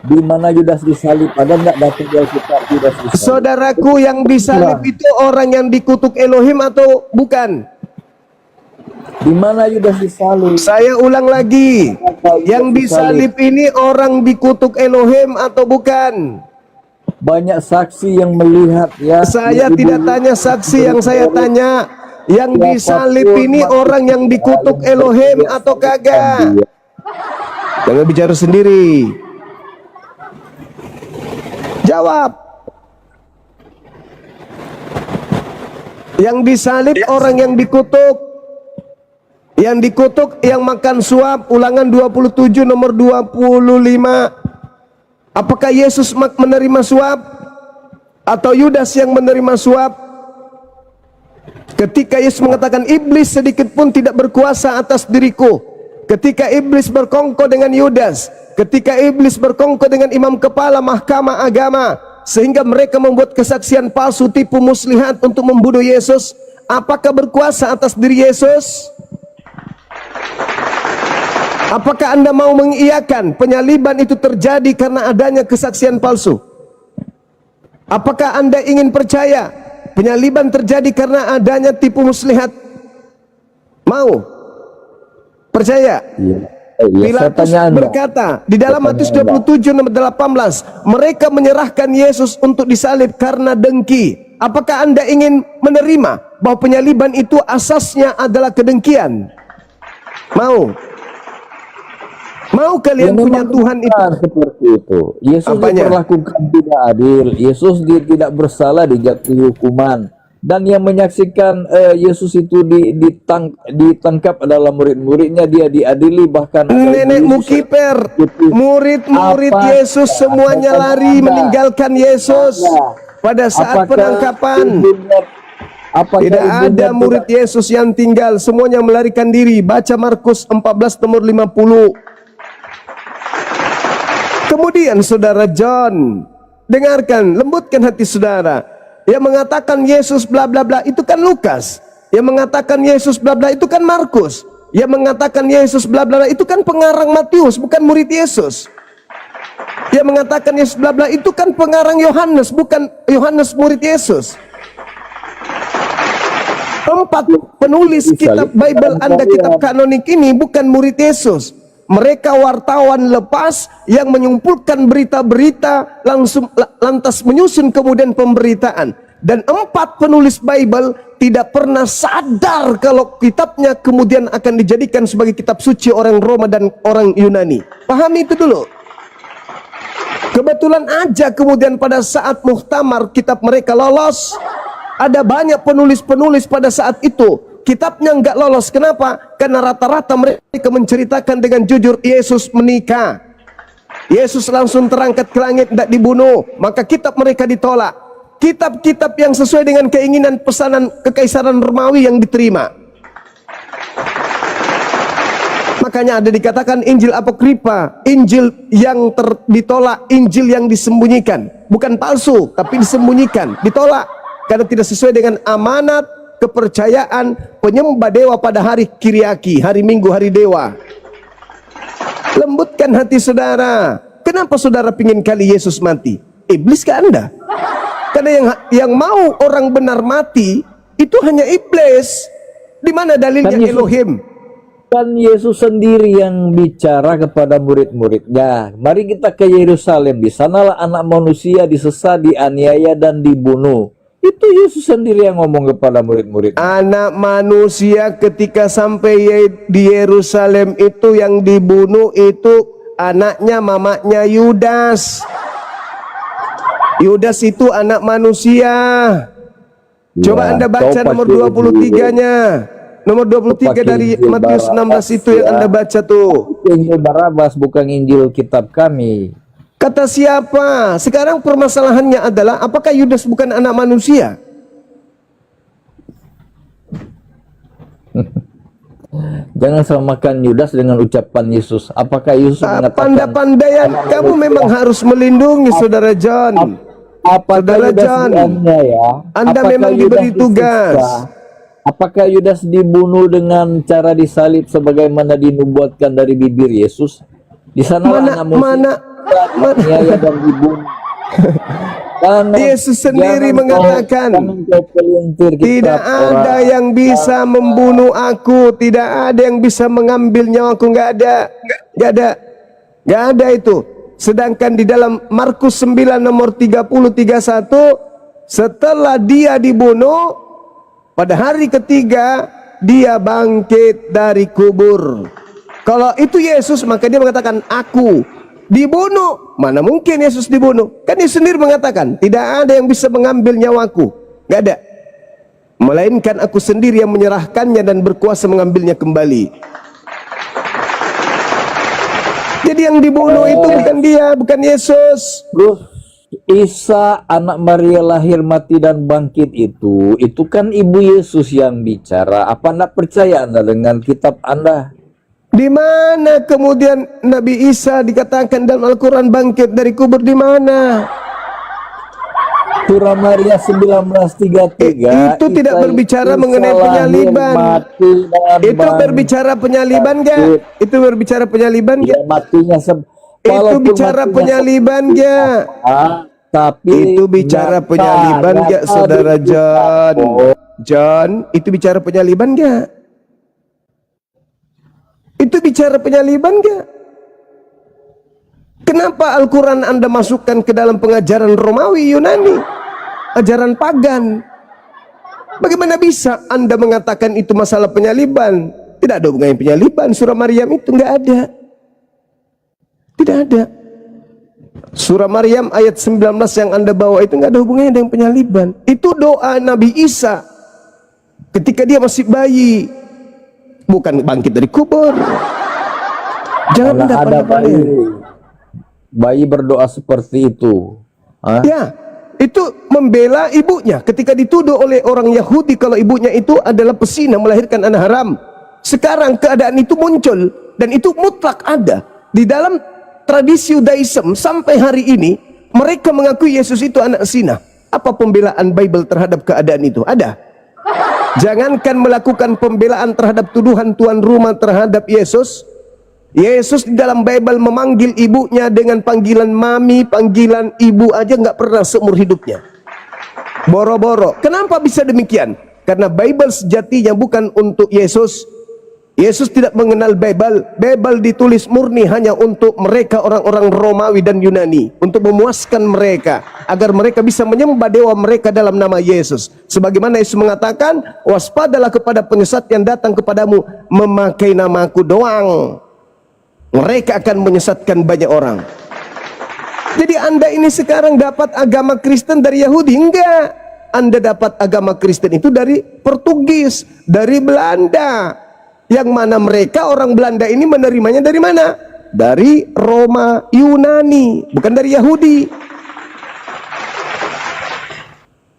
E: Di mana Yudas disalib? Ada nggak data di Alkitab Yudas disalib?
D: Saudaraku, yang disalib itu orang yang dikutuk Elohim atau bukan?
E: Di mana Yudas disalib?
D: Saya ulang lagi, yang disalib ini orang dikutuk Elohim atau bukan?
E: Banyak saksi yang melihat ya.
D: Saya tidak tanya saksi, yang saya tanya, yang disalib ini orang yang dikutuk Elohim atau kagak? Jangan bicara sendiri. Jawab. Yang disalib orang yang dikutuk. Yang dikutuk yang makan suap, Ulangan 27 nomor 25. Apakah Yesus menerima suap atau Yudas yang menerima suap? Ketika Yesus mengatakan iblis sedikit pun tidak berkuasa atas diriku, ketika iblis berkongkol dengan Yudas, ketika iblis berkongkol dengan imam kepala mahkamah agama, sehingga mereka membuat kesaksian palsu tipu muslihat untuk membunuh Yesus, apakah berkuasa atas diri Yesus? Apakah Anda mau mengiyakan penyaliban itu terjadi karena adanya kesaksian palsu? Apakah Anda ingin percaya penyaliban terjadi karena adanya tipu muslihat? Mau? Percaya? Pilatus berkata di dalam Matius 27 nomor 18, mereka menyerahkan Yesus untuk disalib karena dengki. Apakah Anda ingin menerima bahwa penyaliban itu asasnya adalah kedengkian? Mau? Mau kalian punya Tuhan itu?
E: Seperti itu. Yesus
D: Apanya?
E: diperlakukan tidak adil. Yesus dia tidak bersalah, dijatuhi hukuman. Dan yang menyaksikan Yesus itu ditangkap adalah murid-muridnya, dia diadili, bahkan
D: nenek Mukiper, murid-murid Yesus semuanya lari meninggalkan Yesus pada saat penangkapan. Tidak ada murid Yesus yang tinggal, semuanya melarikan diri. Baca Markus 14 nomor 50. Kemudian saudara John, dengarkan, lembutkan hati saudara. Yang mengatakan Yesus bla bla bla itu kan Lukas. Yang mengatakan Yesus bla bla itu kan Markus. Yang mengatakan Yesus bla bla bla itu kan pengarang Matius, bukan murid Yesus. Yang mengatakan Yesus bla bla itu kan pengarang Yohanes, bukan Yohanes murid Yesus. 4 penulis kitab Bible Anda, kitab kanonik ini bukan murid Yesus. Mereka wartawan lepas yang mengumpulkan berita-berita lantas menyusun kemudian pemberitaan. Dan 4 penulis Bible tidak pernah sadar kalau kitabnya kemudian akan dijadikan sebagai kitab suci orang Roma dan orang Yunani. Pahami itu dulu. Kebetulan aja kemudian pada saat muktamar kitab mereka lolos. Ada banyak penulis-penulis pada saat itu kitabnya nggak lolos. Kenapa? Karena rata-rata mereka menceritakan dengan jujur Yesus menikah, Yesus langsung terangkat ke langit, tidak dibunuh, maka kitab mereka ditolak. Kitab-kitab yang sesuai dengan keinginan pesanan kekaisaran Romawi yang diterima. Makanya ada dikatakan Injil Apokripa, Injil yang ditolak, Injil yang disembunyikan. Bukan palsu, tapi disembunyikan, ditolak karena tidak sesuai dengan amanat kepercayaan penyembah dewa pada hari Kiriaki, hari Minggu, hari dewa. Lembutkan hati saudara. Kenapa saudara pingin kali Yesus mati? Iblis ke Anda? Karena yang mau orang benar mati itu hanya iblis. Di mana dalilnya Elohim?
E: Kan Yesus sendiri yang bicara kepada murid-muridnya, mari kita ke Yerusalem, di sanalah anak manusia disesat, dianiaya dan dibunuh. Itu Yesus sendiri yang ngomong kepada murid-murid.
D: Anak manusia ketika sampai di Yerusalem itu yang dibunuh itu anaknya, mamanya Yudas. Yudas itu anak manusia. Coba Anda baca
E: kau
D: nomor
E: pakai
D: 23-nya. Nomor 23
E: pakai
D: dari
E: Injil
D: Matius 16
E: Barabas,
D: itu yang
E: ya.
D: Anda baca tuh.
E: Injil Barabas bukan Injil kitab kami.
D: Kata siapa? Sekarang permasalahannya adalah apakah Yudas bukan anak manusia?
E: Jangan samakan Yudas dengan ucapan Yesus. Apakah Yesus mengatakan
D: Pandai-pandaian kamu memang harus melindungi Saudara John.
E: apakah
D: Saudara
E: Yudas
D: John,
E: dianiaya, ya?
D: Anda
E: Apakah
D: memang
E: Yudas
D: diberi tugas.
E: disiksa? Apakah Yudas dibunuh dengan cara disalib sebagaimana dinubuatkan dari bibir Yesus? Di sana
D: Mana
E: dianiaya dan dibunuh. Jangan-
D: Yesus sendiri
E: jangan
D: mengatakan,
E: kau pelintir
D: tidak
E: kitab orang.
D: ada yang bisa membunuh aku, tidak ada yang bisa mengambil nyawaku, nggak ada itu. Sedangkan di dalam Markus 9 nomor 30-31, setelah dia dibunuh, pada hari ketiga dia bangkit dari kubur. Kalau itu Yesus, maka dia mengatakan aku dibunuh. Mana mungkin Yesus dibunuh? Kan dia sendiri mengatakan tidak ada yang bisa mengambil nyawaku, nggak ada, melainkan aku sendiri yang menyerahkannya dan berkuasa mengambilnya kembali. Jadi yang dibunuh itu bukan dia, bukan Yesus.
E: Bro, Isa anak Maria lahir mati dan bangkit itu kan ibu Yesus yang bicara. Apa anda percaya Anda dengan kitab Anda?
D: Di mana kemudian Nabi Isa dikatakan dalam Al-Quran bangkit dari kubur, di mana?
E: Surah Maria 19:33.
D: Itu tidak berbicara mengenai penyaliban. Itu berbicara penyaliban gak? Itu berbicara penyaliban
E: Ya,
D: gak?
E: matinya
D: Itu bicara penyaliban gak?
E: tapi
D: Itu bicara penyaliban gak, Saudara John? John, itu bicara penyaliban gak? Itu bicara penyaliban gak? Kenapa Al-Quran Anda masukkan ke dalam pengajaran Romawi Yunani? Ajaran pagan. Bagaimana bisa Anda mengatakan itu masalah penyaliban? Tidak ada hubungannya penyaliban. Surah Maryam itu nggak ada. Tidak ada. Surah Maryam ayat 19 yang Anda bawa itu nggak ada hubungannya dengan penyaliban. Itu doa Nabi Isa ketika dia masih bayi. Bukan bangkit dari kubur. Jangan Anda
E: ada
D: pandai-pandai.
E: bayi berdoa seperti itu.
D: Ya, itu membela ibunya ketika dituduh oleh orang Yahudi kalau ibunya itu adalah pesina melahirkan anak haram. Sekarang keadaan itu muncul dan itu mutlak ada di dalam tradisi Yudaism sampai hari ini. Mereka mengakui Yesus itu anak zina. Apa pembelaan Bible terhadap keadaan itu? Ada. Jangankan melakukan pembelaan terhadap tuduhan tuan rumah terhadap Yesus. Yesus di dalam Bible memanggil ibunya dengan panggilan mami, panggilan ibu aja nggak pernah seumur hidupnya. Boro-boro. Kenapa bisa demikian? Karena Bible sejatinya bukan untuk Yesus. Yesus tidak mengenal Bible. Bible ditulis murni hanya untuk mereka orang-orang Romawi dan Yunani, untuk memuaskan mereka agar mereka bisa menyembah dewa mereka dalam nama Yesus. Sebagaimana Yesus mengatakan, waspadalah kepada penyesat yang datang kepadamu memakai namaku doang. Mereka akan menyesatkan banyak orang. Jadi Anda ini sekarang dapat agama Kristen dari Yahudi? Enggak. Anda dapat agama Kristen itu dari Portugis, dari Belanda. Yang mana mereka orang Belanda ini menerimanya dari mana? Dari Roma, Yunani, bukan dari Yahudi.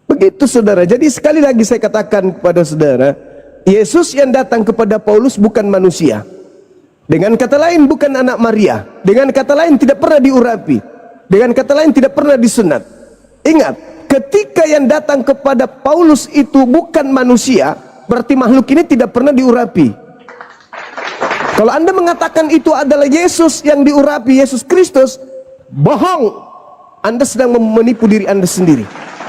D: Begitu saudara. Jadi sekali lagi saya katakan kepada saudara, Yesus yang datang kepada Paulus bukan manusia. Dengan kata lain bukan anak Maria. Dengan kata lain tidak pernah diurapi. Dengan kata lain tidak pernah disunat. Ingat, ketika yang datang kepada Paulus itu bukan manusia, berarti makhluk ini tidak pernah diurapi. Kalau Anda mengatakan itu adalah Yesus yang diurapi, Yesus Kristus, bohong. Anda sedang menipu diri Anda sendiri.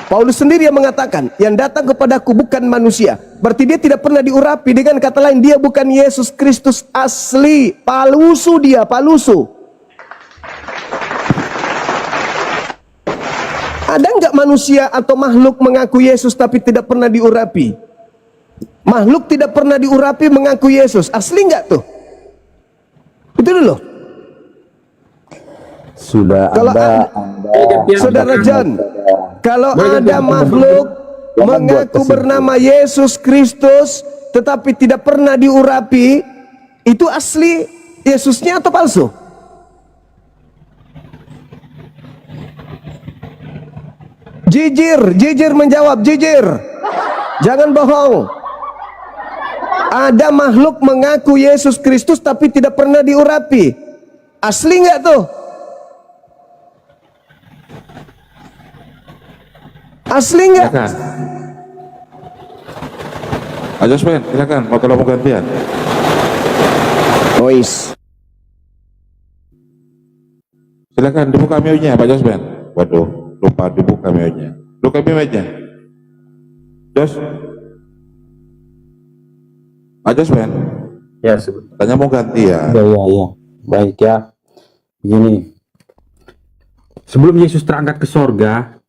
D: Paulus sendiri yang mengatakan, yang datang kepadaku bukan manusia. Berarti dia tidak pernah diurapi. Dengan kata lain, dia bukan Yesus Kristus asli. Palusu dia, palusu. Ada nggak manusia atau makhluk mengaku Yesus tapi tidak pernah diurapi? Makhluk tidak pernah diurapi mengaku Yesus. Asli nggak tuh? Itu dulu.
E: Sudah
D: Kalau
E: Anda
D: Saudara John, kalau ada makhluk mengaku bernama Yesus Kristus tetapi tidak pernah diurapi, itu asli Yesusnya atau palsu? Jijir menjawab, jijir. Jangan bohong. Ada makhluk mengaku Yesus Kristus tapi tidak pernah diurapi. Asli nggak tuh? Asli nggak?
C: Silakan. Pak Jospen, silakan. Mau kalau mau gantian.
D: Noise.
C: Silakan dibuka mute-nya Pak Jospen. Waduh, lupa dibuka mute-nya. Buka mute-nya. Jos. Pak Jospen.
B: Ya, sebentar.
C: Tanya mau ganti ya.
F: Iya. Baik ya. Begini. Sebelum Yesus terangkat ke sorga,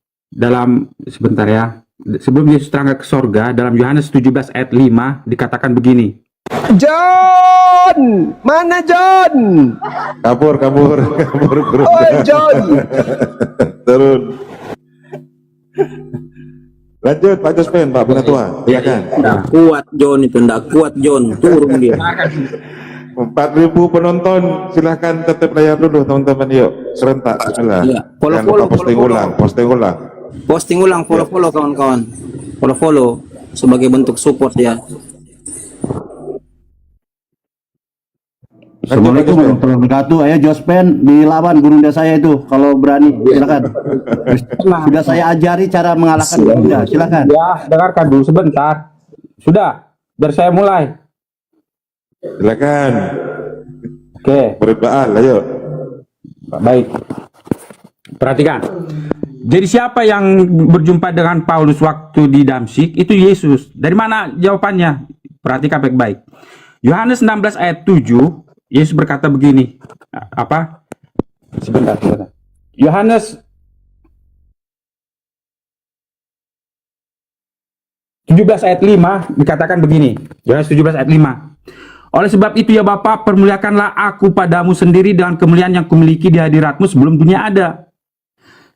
F: sebentar ya. Sebelum Yesus terangkat ke sorga, dalam Yohanes 17 ayat 5 dikatakan begini.
D: John, mana John?
C: Kabur.
D: Oh, John.
C: Turun. Lanjut Pak Jospen, Pak Penatua. Silakan.
B: Nggak kuat John itu, nggak kuat John, turun dia.
C: 4.000 penonton, silahkan tetap layar dulu teman-teman, yuk serentak. Bismillah.
B: Iya.
C: Jangan lupa posting ulang.
B: Posting ulang, follow kawan-kawan. Follow sebagai bentuk support ya.
G: Assalamualaikum warahmatullahi wabarakatuh. Ayo Jospen dilawan gurunda saya itu kalau berani, silakan. Sudah saya ajari cara mengalahkan gurunda, silakan.
F: Ya, dengarkan dulu sebentar. Sudah, biar saya mulai.
C: Silakan.
F: Oke,
C: Berdoa, ayo.
F: baik. Perhatikan. Jadi siapa yang berjumpa dengan Paulus waktu di Damsyik? Itu Yesus. Dari mana jawabannya? Perhatikan baik-baik. Yohanes 16 ayat 7, Yesus berkata begini. Apa? Sebentar. Yohanes 17 ayat 5 dikatakan begini. Yohanes 17 ayat 5. Oleh sebab itu ya Bapa, permuliakanlah aku padamu sendiri dengan kemuliaan yang kumiliki di hadiratmu sebelum dunia ada.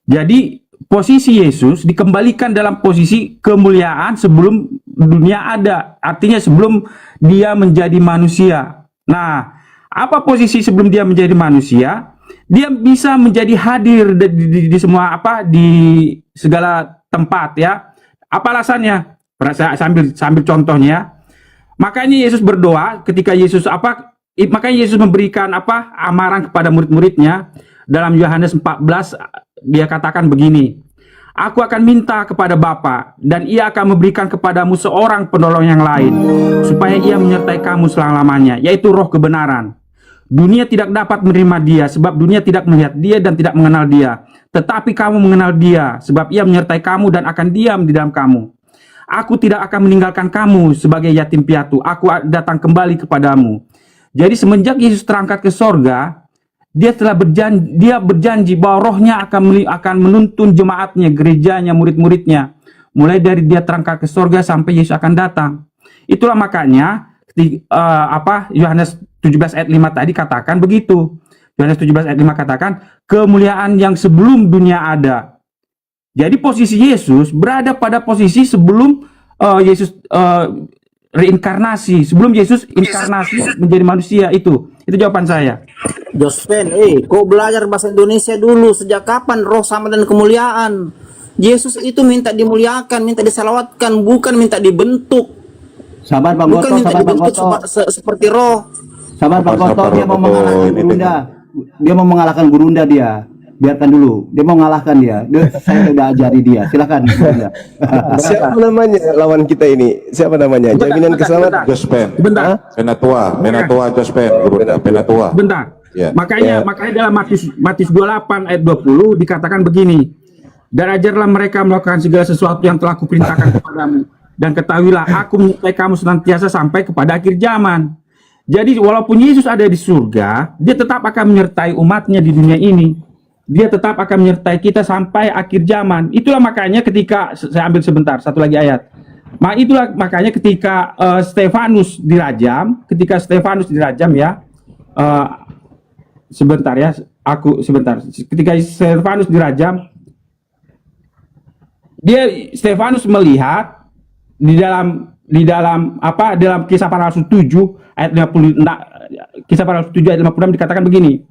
F: Jadi posisi Yesus dikembalikan dalam posisi kemuliaan sebelum dunia ada. Artinya sebelum dia menjadi manusia. Nah, apa posisi sebelum dia menjadi manusia? Dia bisa menjadi hadir di semua di segala tempat ya. Apa alasannya? Saya sambil contohnya. Makanya Yesus berdoa ketika makanya Yesus memberikan amaran kepada murid-muridnya dalam Yohanes 14, dia katakan begini. Aku akan minta kepada Bapa dan ia akan memberikan kepadamu seorang penolong yang lain supaya ia menyertai kamu selama-lamanya, yaitu Roh kebenaran. Dunia tidak dapat menerima dia sebab dunia tidak melihat dia dan tidak mengenal dia. Tetapi kamu mengenal dia sebab ia menyertai kamu dan akan diam di dalam kamu. Aku tidak akan meninggalkan kamu sebagai yatim piatu. Aku datang kembali kepadamu. Jadi semenjak Yesus terangkat ke sorga, dia berjanji bahwa Rohnya akan menuntun jemaatnya, gerejanya, murid-muridnya. Mulai dari dia terangkat ke sorga sampai Yesus akan datang. Itulah makanya Yohanes 17 ayat 5 tadi katakan begitu. Yohanes 17 ayat 5 katakan kemuliaan yang sebelum dunia ada. Jadi posisi Yesus berada pada posisi sebelum Yesus reinkarnasi, sebelum Yesus inkarnasi menjadi manusia itu. Itu jawaban saya.
B: Jospen, kau belajar bahasa Indonesia dulu. Sejak kapan roh sama dan kemuliaan? Yesus itu minta dimuliakan, minta disalawatkan, bukan minta dibentuk.
G: Sabar Bang
B: Bukan
G: Goto,
B: minta
G: sabar Bang
B: dibentuk
G: Goto.
B: seperti roh.
G: Sabar Bang Goto,
C: Sabar,
G: dia mau
C: Bang Goto.
G: mengalahkan
C: Ini
G: gurunda. Dia mau mengalahkan gurunda dia. Biarkan dulu, dia mau mengalahkan dia. Saya sudah ajari dia. Silakan.
D: Siapa namanya lawan kita ini? Siapa namanya? Jaminan keselamatan.
C: Jospen.
F: Sebentar.
C: Penatua Jospen, Penatua.
F: Bentar.
C: Ya.
F: Makanya dalam Matius 28 ayat 20 dikatakan begini. Dan ajarlah mereka melakukan segala sesuatu yang telah kuperintahkan kepadamu. Dan ketahuilah aku menyertai kamu senantiasa sampai kepada akhir zaman. Jadi walaupun Yesus ada di surga, dia tetap akan menyertai umatnya di dunia ini. Dia tetap akan menyertai kita sampai akhir zaman. Itulah makanya ketika saya ambil sebentar satu lagi ayat. Itulah makanya ketika Stefanus dirajam, ya. Sebentar ya, ketika Stefanus dirajam, Stefanus melihat di dalam Kisah Para Rasul 7 ayat 50, Kisah Para Rasul 7 ayat 56 dikatakan begini.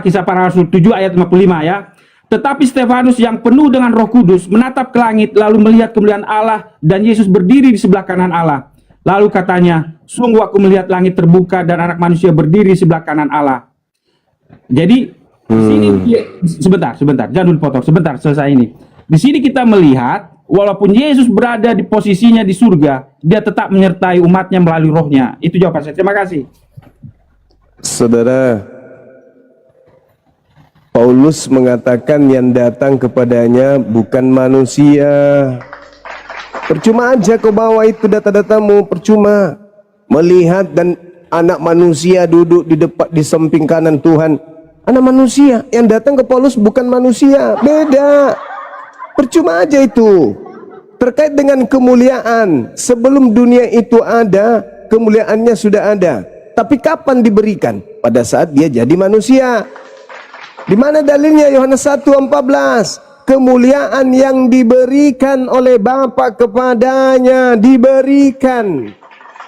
F: Kisah Para Rasul 7 ayat 55 ya. Tetapi Stefanus yang penuh dengan Roh Kudus menatap ke langit lalu melihat kemuliaan Allah dan Yesus berdiri di sebelah kanan Allah. Lalu katanya, sungguh aku melihat langit terbuka dan anak manusia berdiri di sebelah kanan Allah. Jadi di sini sebentar, jangan dulu potong, sebentar selesai ini. Di sini kita melihat walaupun Yesus berada di posisinya di surga, dia tetap menyertai umatnya melalui rohnya. Itu jawaban saya. Terima kasih.
D: Saudara, Paulus mengatakan yang datang kepadanya bukan manusia. Percuma aja kau bawa itu data-datamu, percuma. Melihat dan anak manusia duduk di samping kanan Tuhan. Anak manusia yang datang ke Paulus bukan manusia, beda. Percuma aja itu. Terkait dengan kemuliaan, sebelum dunia itu ada, kemuliaannya sudah ada. Tapi kapan diberikan? Pada saat dia jadi manusia. Di mana dalilnya? Yohanes 1:14. Kemuliaan yang diberikan oleh Bapa kepadanya, diberikan.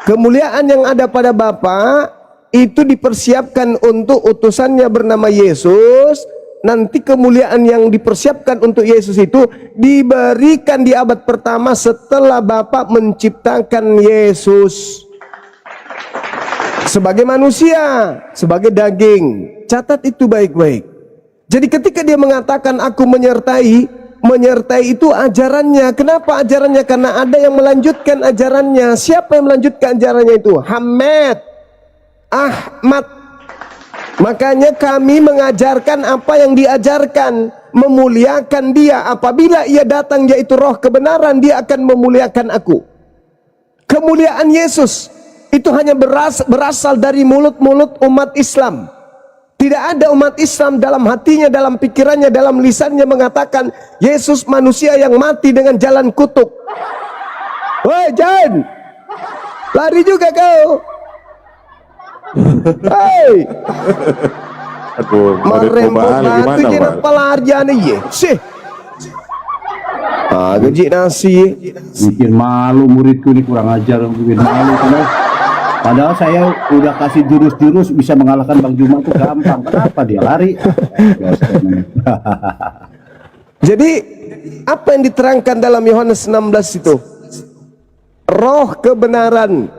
D: Kemuliaan yang ada pada Bapa itu dipersiapkan untuk utusannya bernama Yesus. Nanti kemuliaan yang dipersiapkan untuk Yesus itu diberikan di abad pertama setelah Bapa menciptakan Yesus. Sebagai manusia, sebagai daging. Catat itu baik-baik. Jadi ketika dia mengatakan aku menyertai itu ajarannya. Kenapa ajarannya? Karena ada yang melanjutkan ajarannya. Siapa yang melanjutkan ajarannya itu? Ahmad. Makanya kami mengajarkan apa yang diajarkan, memuliakan dia. Apabila ia datang yaitu roh kebenaran, dia akan memuliakan aku. Kemuliaan Yesus itu hanya berasal dari mulut-mulut umat Islam. Tidak ada umat Islam dalam hatinya, dalam pikirannya, dalam lisannya mengatakan Yesus manusia yang mati dengan jalan kutuk. Woi Jan, lari juga kau. Hei,
C: Aduh,
D: marembok batu jenak pelarian ye. Sih. Gaji nasi.
G: Bikin malu muridku ini, kurang ajar, bikin malu. Padahal saya udah kasih jurus-jurus bisa mengalahkan Bang Juma itu gampang. Kenapa dia lari?
D: Jadi apa yang diterangkan dalam Yohanes 16 itu? Roh kebenaran.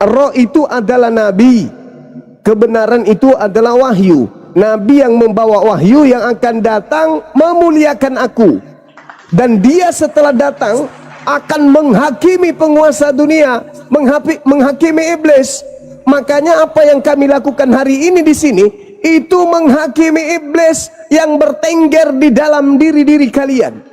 D: Roh itu adalah nabi. Kebenaran itu adalah wahyu. Nabi yang membawa wahyu yang akan datang memuliakan aku. Dan dia setelah datang akan menghakimi penguasa dunia, menghakimi iblis. Makanya apa yang kami lakukan hari ini di sini itu menghakimi iblis yang bertengger di dalam diri-diri kalian.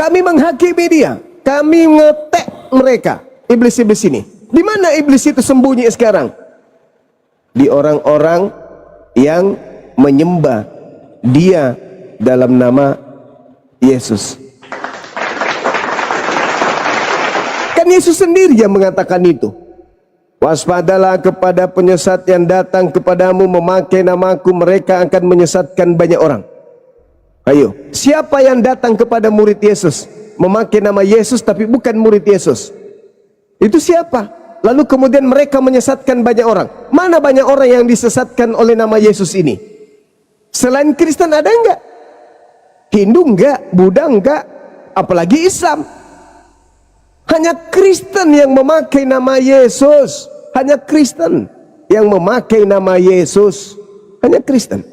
D: Kami menghakimi dia, kami ngetek mereka, iblis-iblis ini. Di mana iblis itu sembunyi sekarang? Di orang-orang yang menyembah dia dalam nama Yesus. Yesus sendiri yang mengatakan itu. Waspadalah kepada penyesat yang datang kepadamu memakai namaku, mereka akan menyesatkan banyak orang. Ayo, siapa yang datang kepada murid Yesus memakai nama Yesus tapi bukan murid Yesus? Itu siapa? Lalu kemudian mereka menyesatkan banyak orang. Mana banyak orang yang disesatkan oleh nama Yesus ini? Selain Kristen ada enggak? Hindu enggak? Buddha enggak? Apalagi Islam. Hanya Kristen yang memakai nama Yesus. Hanya Kristen yang memakai nama Yesus. Hanya Kristen.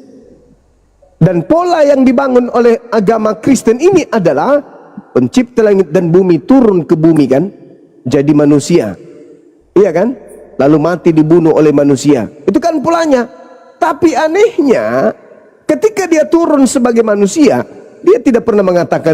D: Dan pola yang dibangun oleh agama Kristen ini adalah pencipta langit dan bumi turun ke bumi kan, jadi manusia. Iya kan? Lalu mati dibunuh oleh manusia. Itu kan polanya. Tapi anehnya ketika dia turun sebagai manusia, dia tidak pernah mengatakan